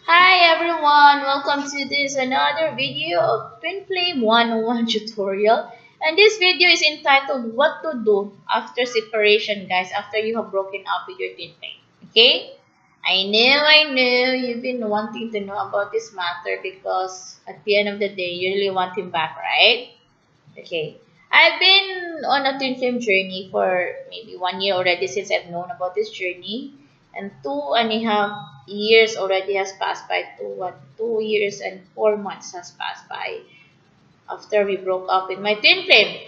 Hi everyone, welcome to this another video of Twinflame 101 tutorial. And this video is entitled What to Do After Separation, guys, after you have broken up with your Twinflame. Okay? I know you've been wanting to know about this matter because at the end of the day, you really want him back, right? Okay. I've been on a twin flame journey for maybe 1 year already since I've known about this journey. And 2.5 years already has passed by. 2 years and 4 months has passed by after we broke up with my twin flame.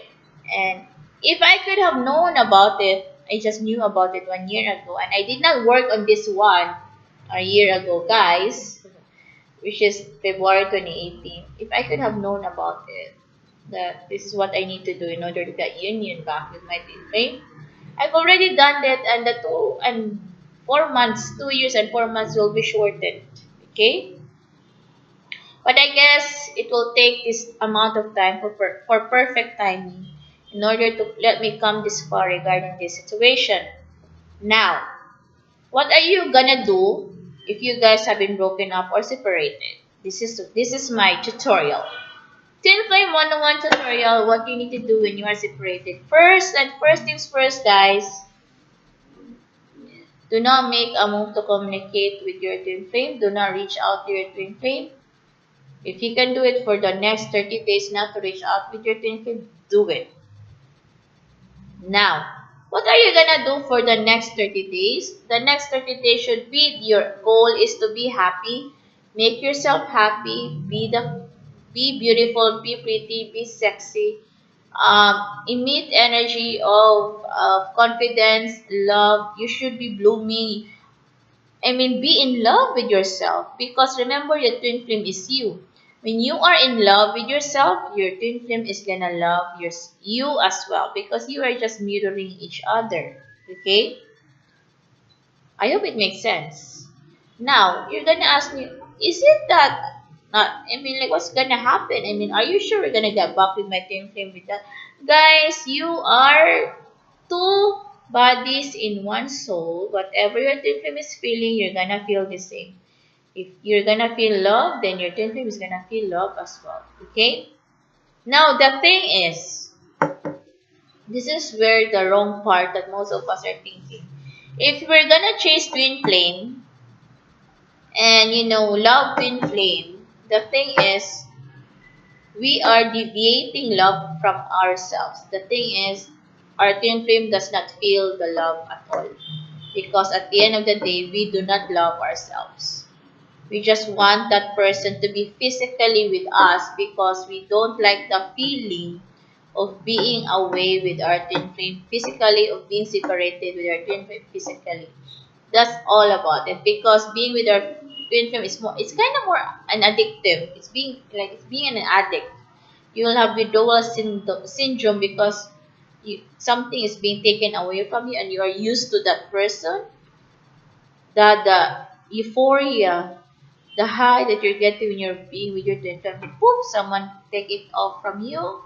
And if I could have known about it, I just knew about it 1 year ago. And I did not work on this one a year ago, guys, which is February 2018. If I could have known about it, that this is what I need to do in order to get union back with my twin flame. I've already done that, and the 2 and 4 months, 2 years and 4 months will be shortened. Okay, but I guess it will take this amount of time for perfect timing in order to let me come this far regarding this situation. Now, what are you gonna do if you guys have been broken up or separated? This is my tutorial. Twinflame 101 tutorial, what you need to do when you are separated. First things first, guys, do not make a move to communicate with your twin flame. Do not reach out to your twin flame. If you can do it for the next 30 days not to reach out with your twin flame, do it. Now, what are you gonna do for the next 30 days? The next 30 days should be your goal is to be happy. Make yourself happy. Be beautiful, be pretty, be sexy. Emit energy of confidence, love. You should be blooming. I mean, be in love with yourself because remember, your twin flame is you. When you are in love with yourself, your twin flame is gonna love you as well because you are just mirroring each other. Okay? I hope it makes sense. Now, you're gonna ask me, is it that not, I mean, like, what's gonna happen? I mean, are you sure we're gonna get back with my twin flame with that? Guys, you are two bodies in one soul. Whatever your twin flame is feeling, you're gonna feel the same. If you're gonna feel love, then your twin flame is gonna feel love as well. Okay? Now, the thing is, this is where the wrong part that most of us are thinking. If we're gonna chase twin flame, and love twin flame, the thing is we are deviating love from ourselves. The thing is our twin flame does not feel the love at all because at the end of the day we do not love ourselves. We just want that person to be physically with us because we don't like the feeling of being away with our twin flame physically, of being separated with our twin flame physically. That's all about it because being with our twin flame is more, it's kind of more an addictive. It's being an addict. You will have withdrawal syndrome because something is being taken away from you and you are used to that person. The euphoria, the high that you're getting when you're being with your twin flame, boom, someone take it off from you,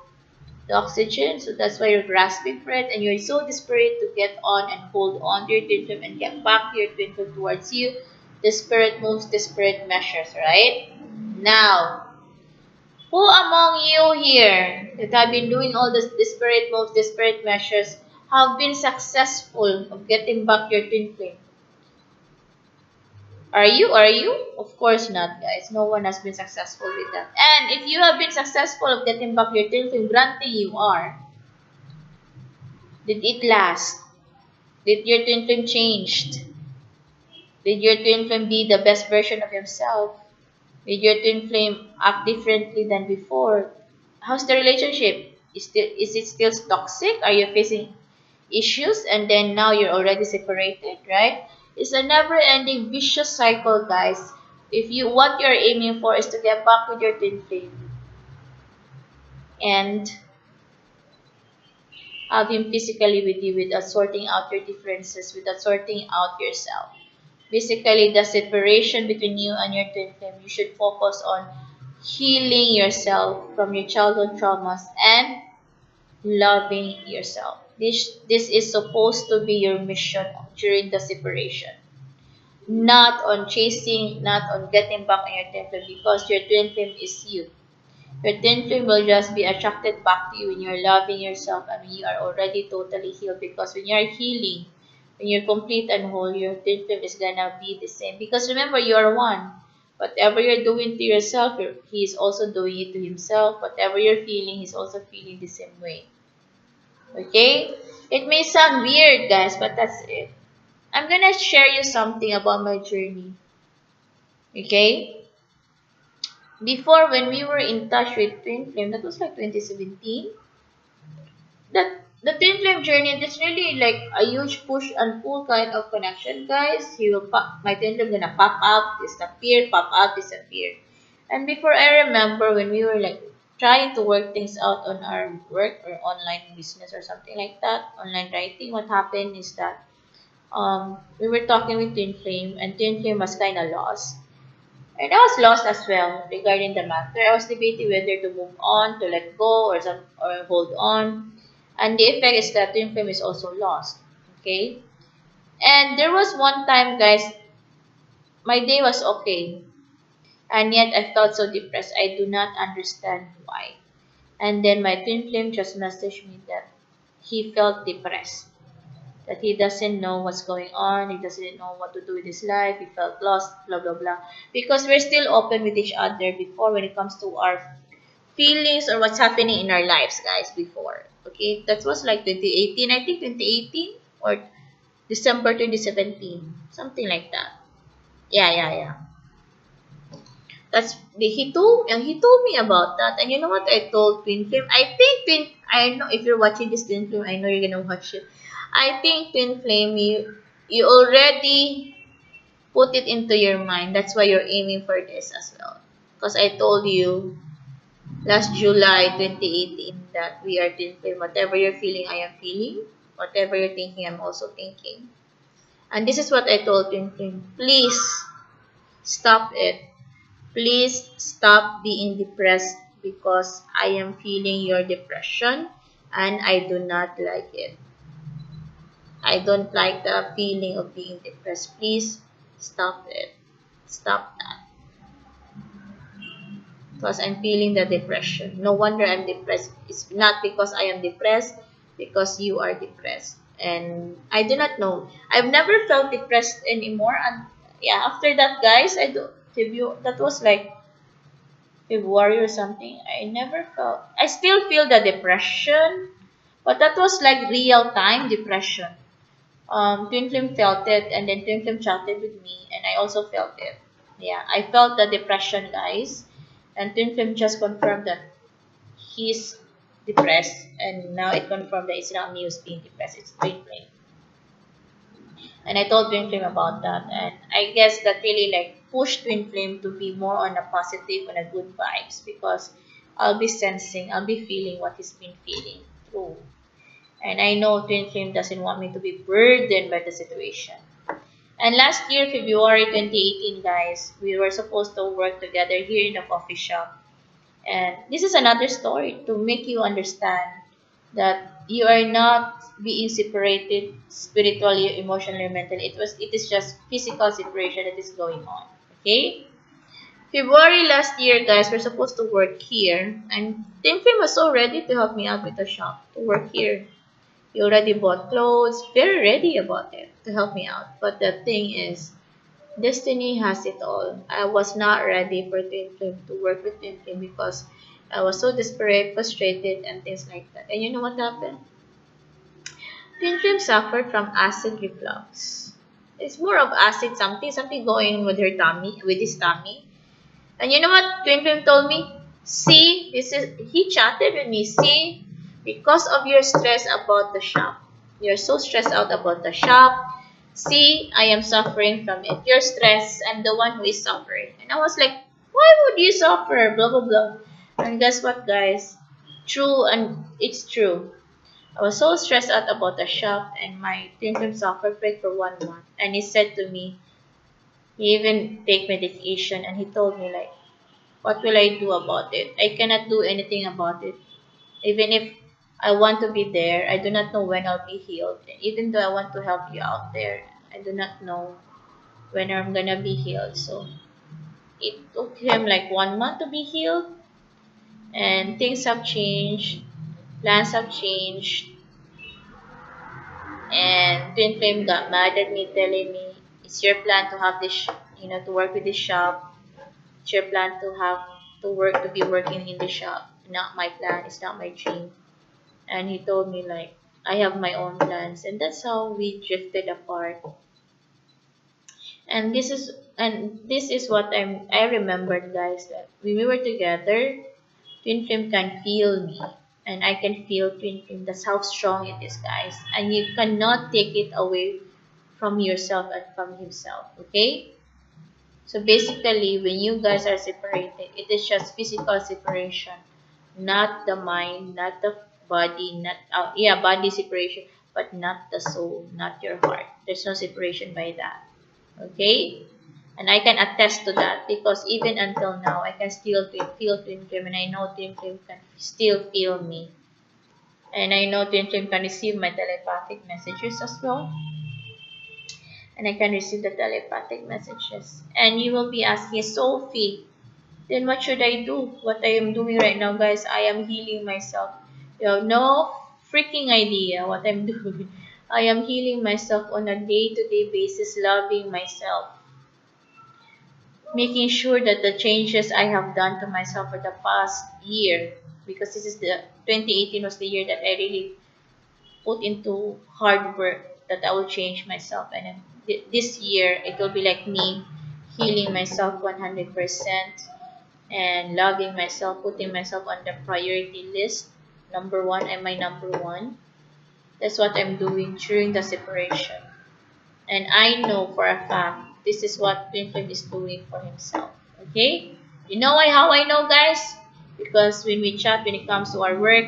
the oxygen. So that's why you're grasping for it and you're so desperate to get on and hold on to your twin flame and get back to your twin flame towards you. Desperate moves, desperate measures, right? Now, who among you here that have been doing all these desperate moves, desperate measures, have been successful of getting back your twin flame? Are you? Are you? Of course not, guys. No one has been successful with that. And if you have been successful of getting back your twin flame, granted you are, did it last? Did your twin flame changed? Did your twin flame be the best version of himself? Did your twin flame act differently than before? How's the relationship? Is it still toxic? Are you facing issues and then now you're already separated, right? It's a never-ending vicious cycle, guys. If you what you're aiming for is to get back with your twin flame and have him physically with you without sorting out your differences, without sorting out yourself. Basically, the separation between you and your twin flame, you should focus on healing yourself from your childhood traumas and loving yourself. This is supposed to be your mission during the separation. not on chasing, not on getting back on your twin flame, because your twin flame is you. Your twin flame will just be attracted back to you when you're loving yourself and when you are already totally healed. Because when you're healing, when you're complete and whole, your twin flame is gonna be the same. Because remember, you are one. Whatever you're doing to yourself, he is also doing it to himself. Whatever you're feeling, he's also feeling the same way. Okay? It may sound weird, guys, but that's it. I'm gonna share you something about my journey. Okay? Before, when we were in touch with Twin Flame, that was like 2017. The Twin Flame journey, that's really like a huge push and pull kind of connection, guys. He will pop, my Twin Flame gonna pop up, disappear, pop up, disappear. And before, I remember when we were like trying to work things out on our work or online business or something like that, online writing, what happened is that we were talking with Twin Flame, and Twin Flame was kind of lost. And I was lost as well regarding the matter. I was debating whether to move on, to let go, or hold on. And the effect is that Twin Flame is also lost. Okay? And there was one time, guys, my day was okay. And yet I felt so depressed. I do not understand why. And then my Twin Flame just messaged me that he felt depressed. That he doesn't know what's going on, he doesn't know what to do with his life, he felt lost, blah blah blah. Because we're still open with each other before when it comes to our feelings or what's happening in our lives, guys, before. Okay, that was like 2018, I think 2018 or December 2017, something like that. Yeah. He told me about that, and you know what I told Twin Flame? I know if you're watching this Twin Flame, I know you're gonna watch it. I think Twin Flame, you already put it into your mind. That's why you're aiming for this as well. Because I told you last July 2018 that we are Twin Flame. Whatever you're feeling, I am feeling. Whatever you're thinking, I'm also thinking. And this is what I told Twin Flame. Please stop it. Please stop being depressed because I am feeling your depression and I do not like it. I don't like the feeling of being depressed. Please stop it. Stop that. Because I'm feeling the depression. No wonder I'm depressed. It's not because I am depressed, because you are depressed. And I do not know. I've never felt depressed anymore. And yeah, after that, guys, that was like February or something. I still feel the depression, but that was like real time depression. Twin Flame felt it, and then Twin Flame chatted with me, and I also felt it. Yeah, I felt the depression, guys, and Twin Flame just confirmed that he's depressed, and now it confirmed that it's not me who's being depressed, it's Twin Flame. And I told Twin Flame about that, and I guess that really like pushed Twin Flame to be more on a positive and a good vibes because I'll be feeling what he's been feeling through. And I know Twin Flame doesn't want me to be burdened by the situation. And last year, February 2018, guys, we were supposed to work together here in the coffee shop. And this is another story to make you understand that you are not being separated spiritually, emotionally, or mentally. It is just physical separation that is going on. Okay? February last year, guys, we're supposed to work here. And Twin was so ready to help me out with the shop to work here. He already bought clothes, very ready about it to help me out. But the thing is, destiny has it all. I was not ready for Twinflame to work with Twinflame because I was so desperate, frustrated, and things like that. And you know what happened? Twinflame suffered from acid reflux. It's more of acid something going with her tummy, with his tummy. And you know what Twinflame told me? See, he chatted with me. See, because of your stress about the shop. You're so stressed out about the shop. See, I am suffering from it. You're stressed. I'm the one who is suffering. And I was like, why would you suffer? Blah, blah, blah. And guess what, guys? True, and it's true. I was so stressed out about the shop, and my twin suffered for 1 month. And he said to me, he even take medication, and he told me like, what will I do about it? I cannot do anything about it. Even if I want to be there, I do not know when I'll be healed. And even though I want to help you out there, I do not know when I'm gonna be healed. So it took him like 1 month to be healed, and things have changed, plans have changed, and Twinflame got mad at me, telling me, "It's your plan to have this, to work with this shop. It's your plan to have to be working in the shop. Not my plan. It's not my dream." And he told me like, I have my own plans, and that's how we drifted apart. And this is what I remembered, guys, that when we were together, Twin Flame can feel me, and I can feel Twin Flame. That's how strong it is, guys. And you cannot take it away from yourself and from himself. Okay? So basically, when you guys are separated, it is just physical separation, not the mind, not the body, not yeah, body separation, but not the soul, not your heart. There's no separation by that. Okay? And I can attest to that because even until now, I can still feel Twin Flame, and I know Twin Flame can still feel me. And I know Twin Flame can receive my telepathic messages as well. And I can receive the telepathic messages. And you will be asking, Sophie, then what should I do? What I am doing right now, guys, I am healing myself. You have no freaking idea what I'm doing. I am healing myself on a day-to-day basis, loving myself, making sure that the changes I have done to myself for the past year, because this is the 2018 was the year that I really put into hard work, that I will change myself, and then this year it will be like me healing myself 100% and loving myself, putting myself on the priority list. Number one, am I number one? That's what I'm doing during the separation. And I know for a fact this is what Twinflame is doing for himself. Okay? You know how I know, guys? Because when we chat, when it comes to our work,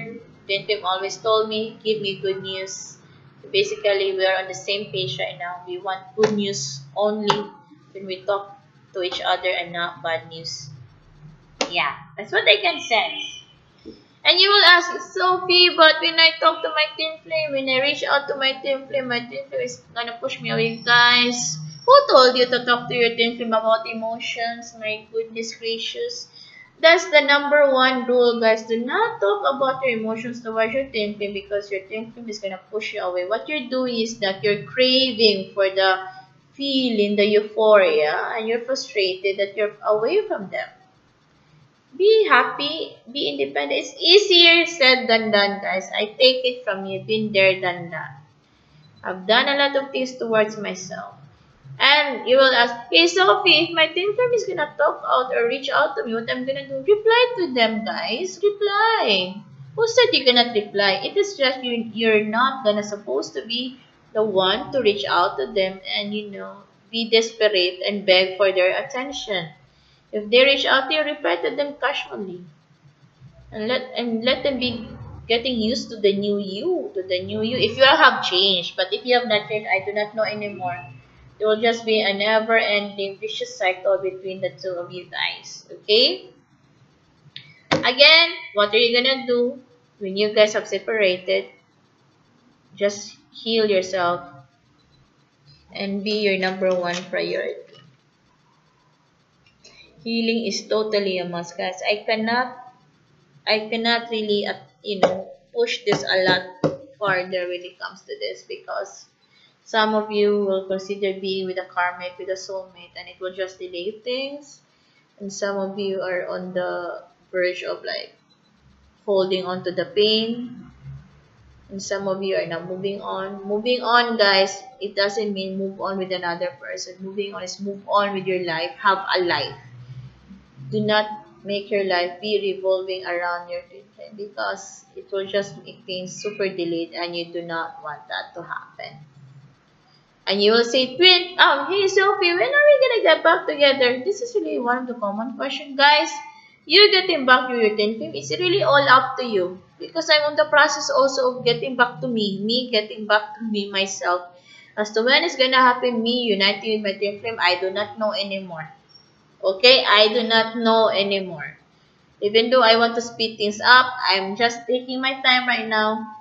Twinflame always told me, give me good news. So basically, we are on the same page right now. We want good news only when we talk to each other and not bad news. Yeah, that's what I can sense. And you will ask, Sophie, but when I talk to my twin flame, when I reach out to my twin flame is gonna push me away, guys. Who told you to talk to your twin flame about emotions? My goodness gracious. That's the number one rule, guys. Do not talk about your emotions towards your twin flame because your twin flame is gonna push you away. What you're doing is that you're craving for the feeling, the euphoria, and you're frustrated that you're away from them. Be happy, be independent. It's easier said than done, guys. I take it from you. Been there, done that. I've done a lot of things towards myself. And you will ask, hey Sophie, if my twin flame is gonna talk out or reach out to me, what I'm gonna do? Reply to them, guys. Reply. Who said you cannot reply? It is just you're not gonna supposed to be the one to reach out to them and be desperate and beg for their attention. If they reach out to you, reply to them casually. And let them be getting used to the new you, If you have changed, but if you have not changed, I do not know anymore. There will just be a never-ending vicious cycle between the two of you guys. Okay? Again, what are you gonna do when you guys have separated? Just heal yourself and be your number one priority. Healing is totally a must, guys. I cannot really, push this a lot farther when it comes to this because some of you will consider being with a karmic, with a soulmate, and it will just delay things. And some of you are on the verge of like holding on to the pain. And some of you are now moving on. Moving on, guys, it doesn't mean move on with another person. Moving on is move on with your life. Have a life. Do not make your life be revolving around your twin flame because it will just make things super delayed and you do not want that to happen. And you will say, hey Sophie, when are we gonna get back together? This is really one of the common questions, guys. You getting back to your twin flame, it's really all up to you. Because I'm on the process also of getting back to me getting back to me myself. As to when it's gonna happen, me uniting with my twin flame, I do not know anymore. Okay, I do not know anymore. Even though I want to speed things up, I'm just taking my time right now,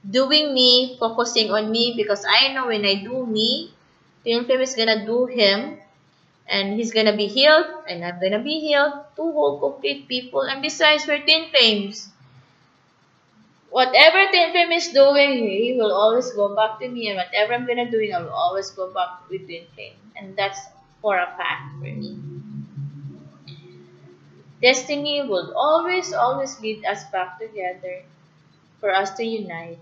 doing me, focusing on me, because I know when I do me, Twinflame is gonna do him, and he's gonna be healed, and I'm gonna be healed. Two whole complete people, and besides, we're twin flames. Whatever Twinflame is doing, he will always go back to me, and whatever I'm gonna do, I will always go back with Twinflame, and that's for a fact for me. Destiny will always, always lead us back together for us to unite.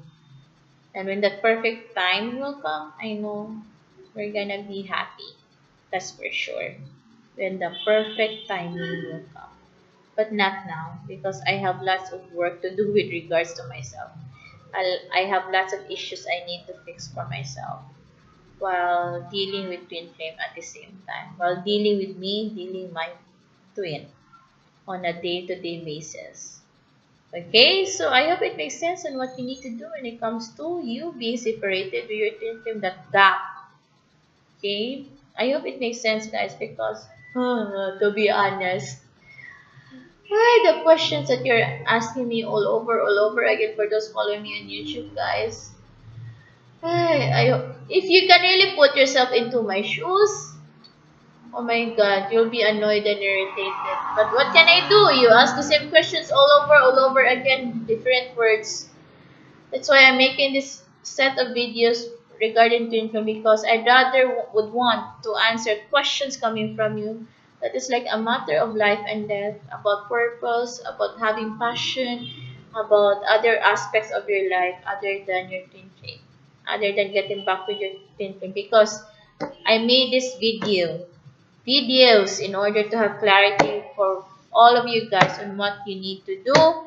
And when that perfect time will come, I know we're gonna be happy. That's for sure. When the perfect timing will come. But not now, because I have lots of work to do with regards to myself. I have lots of issues I need to fix for myself while dealing with twin flame at the same time. While dealing with me, dealing my twin on a day-to-day basis. Okay, so I hope it makes sense on what you need to do when it comes to you being separated with your twin flame, that gap. Okay, I hope it makes sense, guys, because to be honest, the questions that you're asking me all over again for those following me on YouTube, guys. If you can really put yourself into my shoes, oh my God, you'll be annoyed and irritated. But what can I do? You ask the same questions all over again, different words. That's why I'm making this set of videos regarding twin flame, because I rather would want to answer questions coming from you that is like a matter of life and death, about purpose, about having passion, about other aspects of your life other than your twin flame, other than getting back with your twin flame. Because I made this videos in order to have clarity for all of you guys on what you need to do.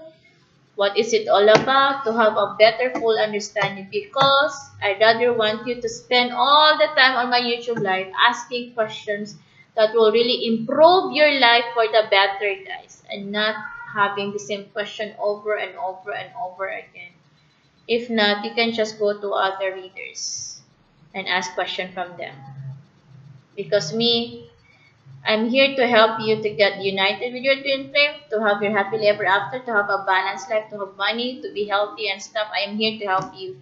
What is it all about? To have a better full understanding, because I rather want you to spend all the time on my YouTube live asking questions that will really improve your life for the better, guys, and not having the same question over and over and over again. If not, you can just go to other readers and ask questions from them. Because me, I'm here to help you to get united with your twin flame, to have your happily ever after, to have a balanced life, to have money, to be healthy and stuff. I am here to help you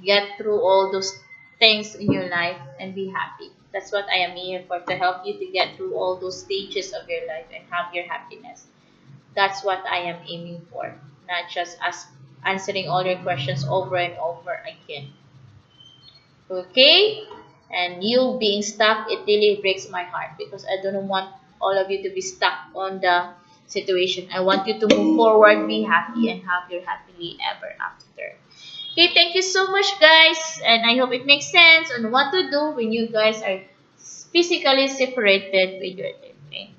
get through all those things in your life and be happy. That's what I am here for, to help you to get through all those stages of your life and have your happiness. That's what I am aiming for, not just answering all your questions over and over again. Okay? And you being stuck, it really breaks my heart, because I don't want all of you to be stuck on the situation. I want you to move forward, be happy, and have your happily ever after. Okay, thank you so much, guys. And I hope it makes sense on what to do when you guys are physically separated with your twin flame.